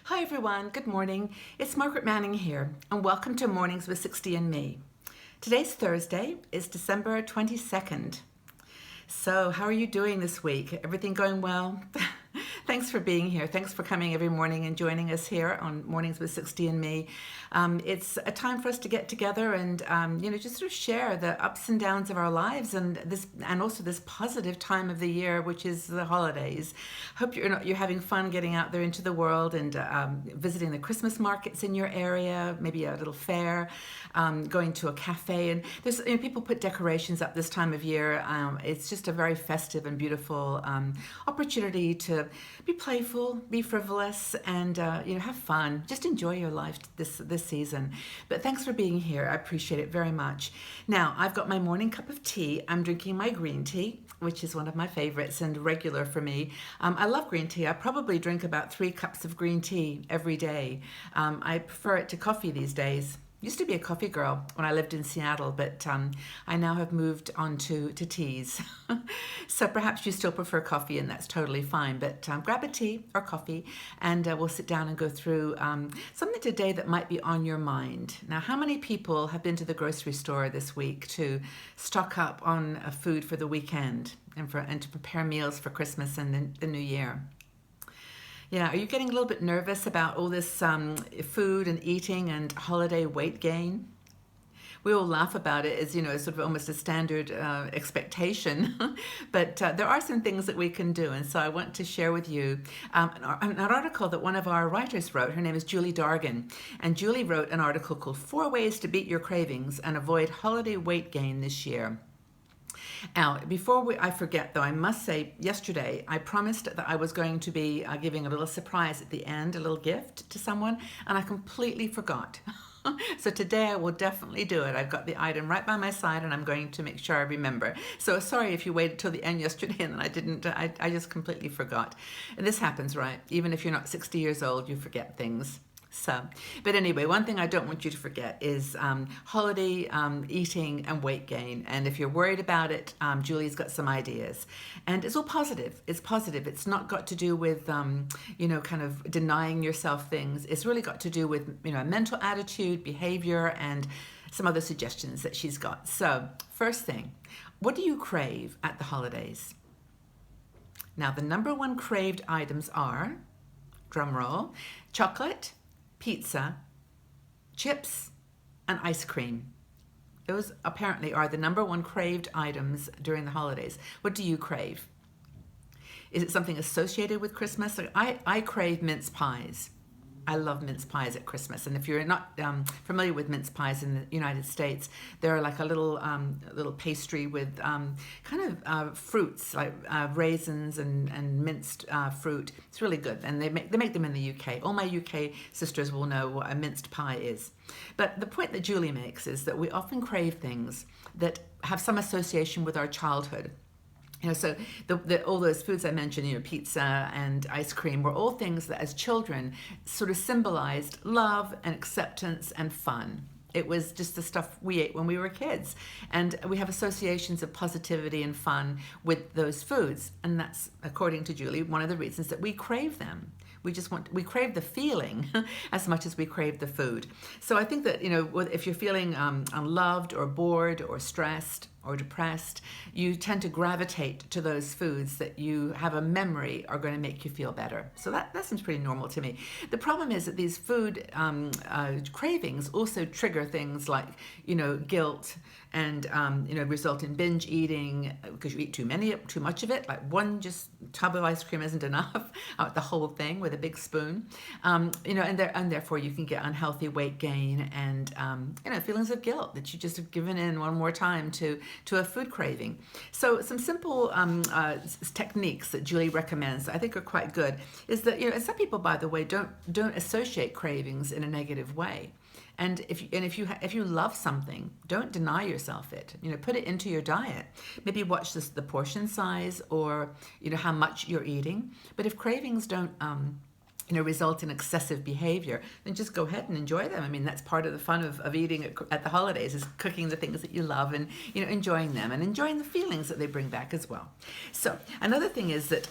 Hi everyone, good morning. It's Margaret Manning here, and welcome to Mornings with 60 and Me. Today's Thursday is December 22nd. So, how are you doing this week? Everything going well? Thanks for being here. Thanks for coming every morning and joining us here on Mornings with 60 and Me. It's a time for us to get together and just sort of share the ups and downs of our lives and also this positive time of the year, which is the holidays. Hope you're having fun getting out there into the world and visiting the Christmas markets in your area, maybe a little fair, going to a cafe, and there's people put decorations up this time of year. It's just a very festive and beautiful opportunity to be playful, be frivolous, and have fun. Just enjoy your life this season. But thanks for being here. I appreciate it very much. Now, I've got my morning cup of tea. I'm drinking my green tea, which is one of my favorites and regular for me. I love green tea. I probably drink about 3 cups of green tea every day. I prefer it to coffee these days. Used to be a coffee girl when I lived in Seattle, but I now have moved on to teas. So perhaps you still prefer coffee, and that's totally fine. But grab a tea or coffee, and we'll sit down and go through something today that might be on your mind. Now, how many people have been to the grocery store this week to stock up on food for the weekend and to prepare meals for Christmas and the New Year? Yeah, are you getting a little bit nervous about all this food and eating and holiday weight gain? We all laugh about it as, sort of almost a standard expectation, but there are some things that we can do. And so I want to share with you an article that one of our writers wrote. Her name is Julie Dargan. And Julie wrote an article called 4 Ways to Beat Your Cravings and Avoid Holiday Weight Gain This Year. Now, before I forget, though, I must say, yesterday I promised that I was going to be giving a little surprise at the end, a little gift to someone, and I completely forgot. So today I will definitely do it. I've got the item right by my side, and I'm going to make sure I remember. So sorry if you waited till the end yesterday and then I didn't. I just completely forgot. And this happens, right? Even if you're not 60 years old, you forget things. But anyway, one thing I don't want you to forget is holiday eating and weight gain. And if you're worried about it, Julie's got some ideas. And it's all positive. It's positive. It's not got to do with, kind of denying yourself things. It's really got to do with, mental attitude, behavior, and some other suggestions that she's got. So first thing, what do you crave at the holidays? Now, the number 1 craved items are, drum roll, chocolate, pizza, chips, and ice cream. Those apparently are the number 1 craved items during the holidays. What do you crave? Is it something associated with Christmas? I crave mince pies. I love mince pies at Christmas. And if you're not familiar with mince pies in the United States, they're like a little pastry with fruits like raisins and minced fruit. It's really good, and they make them in the UK. All my UK sisters will know what a minced pie is. But the point that Julie makes is that we often crave things that have some association with our childhood. So all those foods I mentioned, pizza and ice cream, were all things that as children sort of symbolized love and acceptance and fun. It was just the stuff we ate when we were kids. And we have associations of positivity and fun with those foods. And that's, according to Julie, one of the reasons that we crave them. We crave the feeling as much as we crave the food. So I think that, if you're feeling unloved or bored or stressed or depressed, you tend to gravitate to those foods that you have a memory are going to make you feel better. So that seems pretty normal to me. The problem is that these food cravings also trigger things like, guilt and, result in binge eating because you eat too much of it. Like one just tub of ice cream isn't enough, the whole thing with a big spoon, and therefore you can get unhealthy weight gain and, feelings of guilt that you just have given in one more time to a food craving. So some simple techniques that Julie recommends that I think are quite good is that, and some people, by the way, don't associate cravings in a negative way. And if you love something, don't deny yourself it. Put it into your diet. Maybe watch the portion size or how much you're eating. But if cravings don't result in excessive behavior, then just go ahead and enjoy them. I mean, that's part of the fun of eating at the holidays, is cooking the things that you love and, enjoying them and enjoying the feelings that they bring back as well. So another thing is that,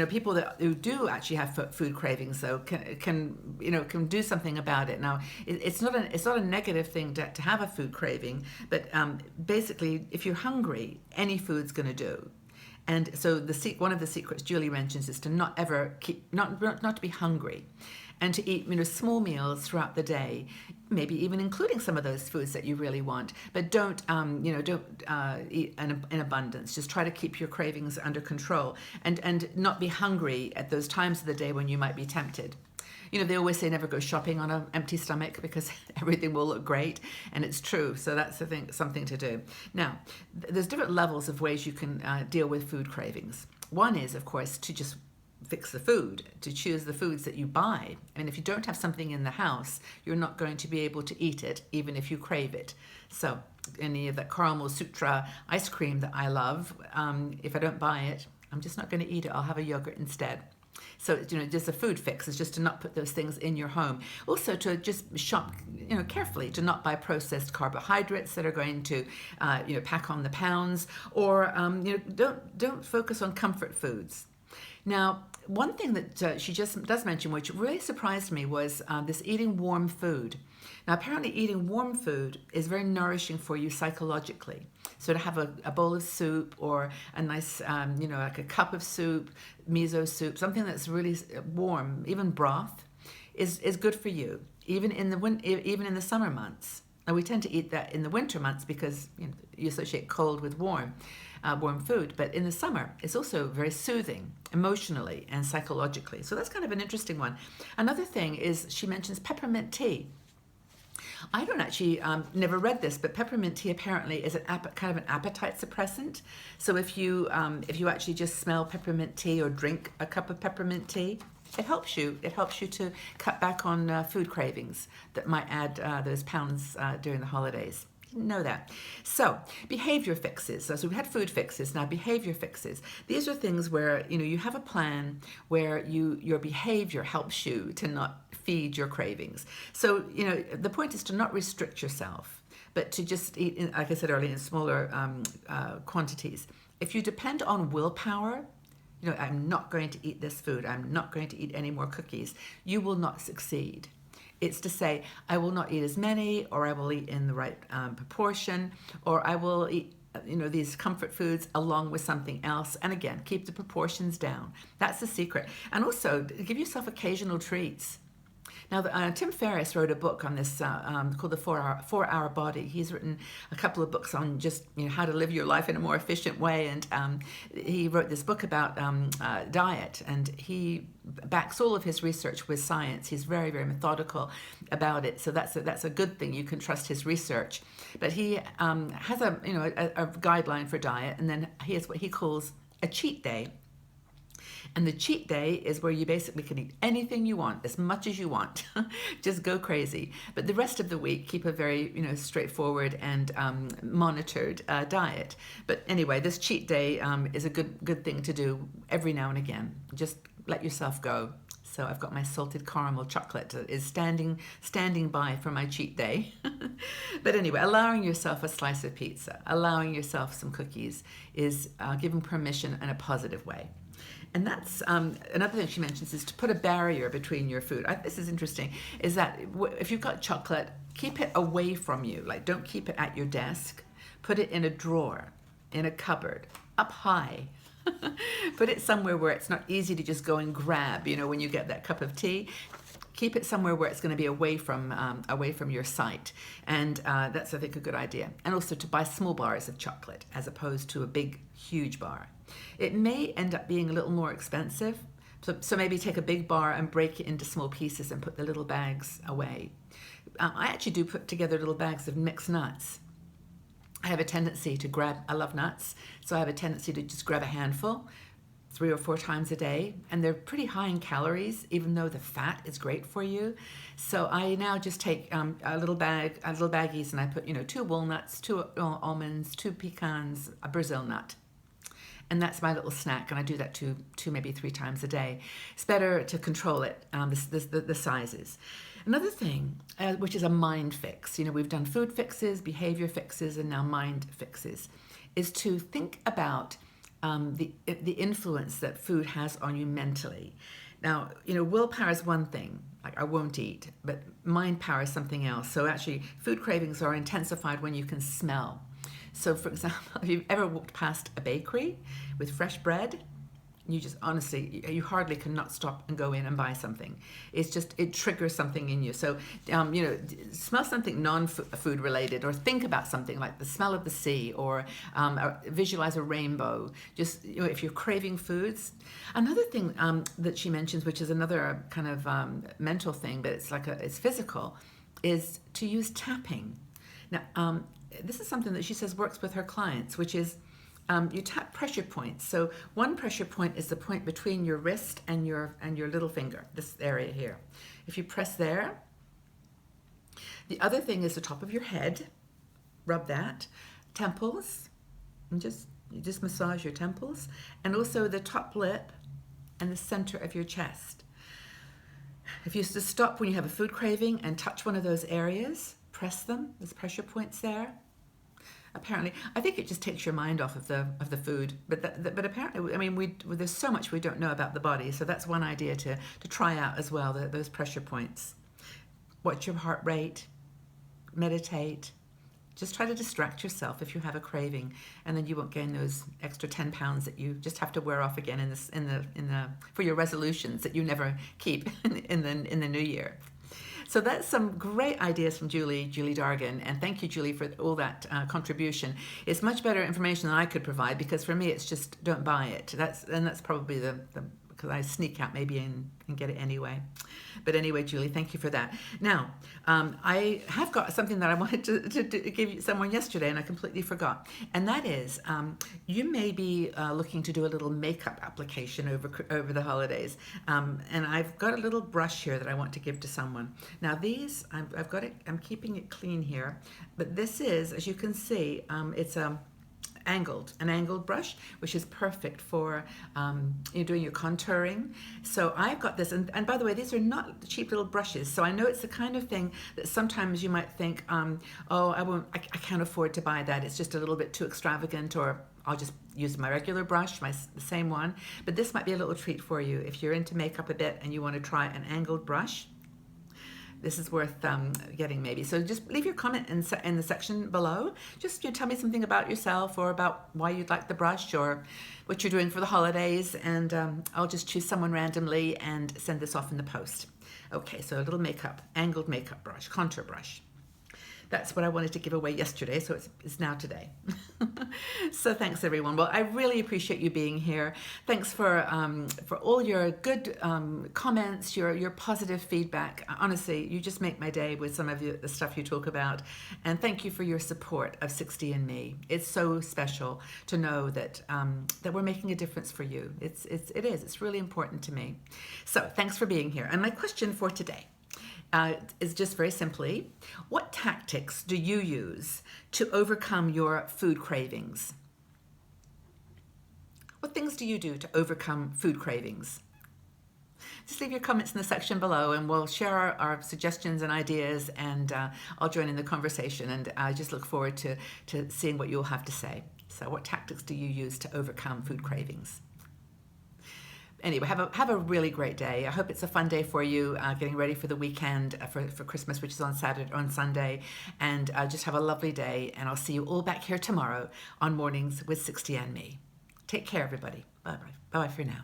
people who do actually have food cravings, though, can do something about it. Now, it's not a negative thing to have a food craving, but basically, if you're hungry, any food's going to do. And so one of the secrets Julie mentions is to not to be hungry, and to eat small meals throughout the day, maybe even including some of those foods that you really want. But don't eat in abundance. Just try to keep your cravings under control, and not be hungry at those times of the day when you might be tempted. They always say never go shopping on an empty stomach, because everything will look great, and it's true. So that's something to do. Now, there's different levels of ways you can deal with food cravings. One is, of course, to just fix the food, to choose the foods that you buy. I mean, if you don't have something in the house, you're not going to be able to eat it, even if you crave it. So any of that caramel sutra ice cream that I love, if I don't buy it, I'm just not going to eat it. I'll have a yogurt instead. So, just a food fix is just to not put those things in your home. Also, to just shop, carefully, to not buy processed carbohydrates that are going to, pack on the pounds, or, don't focus on comfort foods. Now, one thing that she just does mention, which really surprised me, was this eating warm food. Now, apparently eating warm food is very nourishing for you psychologically. So to have a bowl of soup, or a nice, like a cup of soup, miso soup, something that's really warm, even broth, is good for you, even in the summer months. Now, we tend to eat that in the winter months because you associate cold with warm food. But in the summer, it's also very soothing emotionally and psychologically. So that's kind of an interesting one. Another thing is she mentions peppermint tea. I don't actually, never read this, but peppermint tea apparently is kind of an appetite suppressant. So if you actually just smell peppermint tea or drink a cup of peppermint tea, it helps you. It helps you to cut back on food cravings that might add those pounds during the holidays. Didn't know that. So behavior fixes. So we had food fixes. Now behavior fixes. These are things where you have a plan where your behavior helps you to not feed your cravings. So the point is to not restrict yourself, but to just eat, like I said earlier, in smaller quantities. If you depend on willpower, I'm not going to eat this food, I'm not going to eat any more cookies, you will not succeed. It's to say, I will not eat as many, or I will eat in the right proportion, or I will eat these comfort foods along with something else. And again, keep the proportions down. That's the secret. And also, give yourself occasional treats. Now, Tim Ferriss wrote a book on this called The 4-Hour Body. He's written a couple of books on just how to live your life in a more efficient way, and he wrote this book about diet, and he backs all of his research with science. He's very, very methodical about it, so that's a good thing. You can trust his research. But he has a guideline for diet, and then he has what he calls a cheat day. And the cheat day is where you basically can eat anything you want, as much as you want. Just go crazy. But the rest of the week, keep a very straightforward and monitored diet. But anyway, this cheat day is a good thing to do every now and again. Just let yourself go. So I've got my salted caramel chocolate that is standing by for my cheat day. But anyway, allowing yourself a slice of pizza, allowing yourself some cookies, is giving permission in a positive way. And that's another thing she mentions, is to put a barrier between your food. This is interesting, is that if you've got chocolate, keep it away from you. Like, don't keep it at your desk. Put it in a drawer, in a cupboard, up high. Put it somewhere where it's not easy to just go and grab, when you get that cup of tea. Keep it somewhere where it's going to be away from your sight. And that's, I think, a good idea. And also to buy small bars of chocolate as opposed to a big, huge bar. It may end up being a little more expensive, so maybe take a big bar and break it into small pieces and put the little bags away. I actually do put together little bags of mixed nuts. I have a tendency to I love nuts, so I have a tendency to just grab a handful 3 or 4 times a day, and they're pretty high in calories, even though the fat is great for you. So I now just take little baggies, and I put 2 walnuts, 2 almonds, 2 pecans, a Brazil nut. and that's my little snack, and I do that two maybe 3 times a day. It's better to control it, the sizes. Another thing, which is a mind fix, we've done food fixes, behavior fixes, and now mind fixes, is to think about the influence that food has on you mentally. Now, willpower is one thing, like I won't eat, but mind power is something else. So actually, food cravings are intensified when you can smell. So for example, if you've ever walked past a bakery with fresh bread, you just honestly, you hardly cannot stop and go in and buy something. It's just, it triggers something in you. So, smell something non-food related, or think about something like the smell of the sea, or visualize a rainbow. Just, if you're craving foods. Another thing that she mentions, which is another kind of mental thing, but it's physical, is to use tapping. Now, this is something that she says works with her clients, which is, you tap pressure points. So one pressure point is the point between your wrist and your little finger, this area here. If you press there, the other thing is the top of your head. Rub that, temples, and you just massage your temples, and also the top lip and the center of your chest. If you just stop when you have a food craving and touch one of those areas, press them. There's pressure points there. Apparently, I think it just takes your mind off of the food, but apparently, I mean, there's so much we don't know about the body, so that's one idea to try out as well. Those pressure points. Watch your heart rate, meditate. Just try to distract yourself if you have a craving, and then you won't gain those extra 10 pounds that you just have to wear off again for your resolutions that you never keep in the new year. So that's some great ideas from Julie Dargan, and thank you, Julie, for all that contribution. It's much better information than I could provide, because for me it's just don't buy it. That's probably because I sneak out maybe and get it anyway. But anyway, Julie, thank you for that. Now, I have got something that I wanted to give someone yesterday, and I completely forgot. And that is, you may be looking to do a little makeup application over the holidays. And I've got a little brush here that I want to give to someone. Now these, I've got it, I'm keeping it clean here. But this is, as you can see, it's an angled brush, which is perfect for doing your contouring. So I've got this, and by the way, these are not cheap little brushes. So I know it's the kind of thing that sometimes you might think, oh, I can't afford to buy that. It's just a little bit too extravagant, or I'll just use my regular brush, the same one. But this might be a little treat for you if you're into makeup a bit and you want to try an angled brush. This is worth getting maybe. So just leave your comment in the section below. Just tell me something about yourself, or about why you'd like the brush, or what you're doing for the holidays, and I'll just choose someone randomly and send this off in the post. Okay, so a little angled makeup brush, contour brush. That's what I wanted to give away yesterday, so it's now today. So thanks, everyone. Well, I really appreciate you being here. Thanks for all your good comments, your positive feedback. Honestly, you just make my day with some of the stuff you talk about. And thank you for your support of 60andMe. It's so special to know that that we're making a difference for you. It's really important to me. So thanks for being here. And my question for today is just very simply, what tactics do you use to overcome your food cravings? What things do you do to overcome food cravings? Just leave your comments in the section below, and we'll share our suggestions and ideas, and I'll join in the conversation, and I just look forward to seeing what you'll have to say. So what tactics do you use to overcome food cravings? Anyway, have a really great day. I hope it's a fun day for you, getting ready for the weekend, for Christmas, which is on Sunday. And just have a lovely day. And I'll see you all back here tomorrow on Mornings with 60andMe. Take care, everybody. Bye-bye. Bye-bye for now.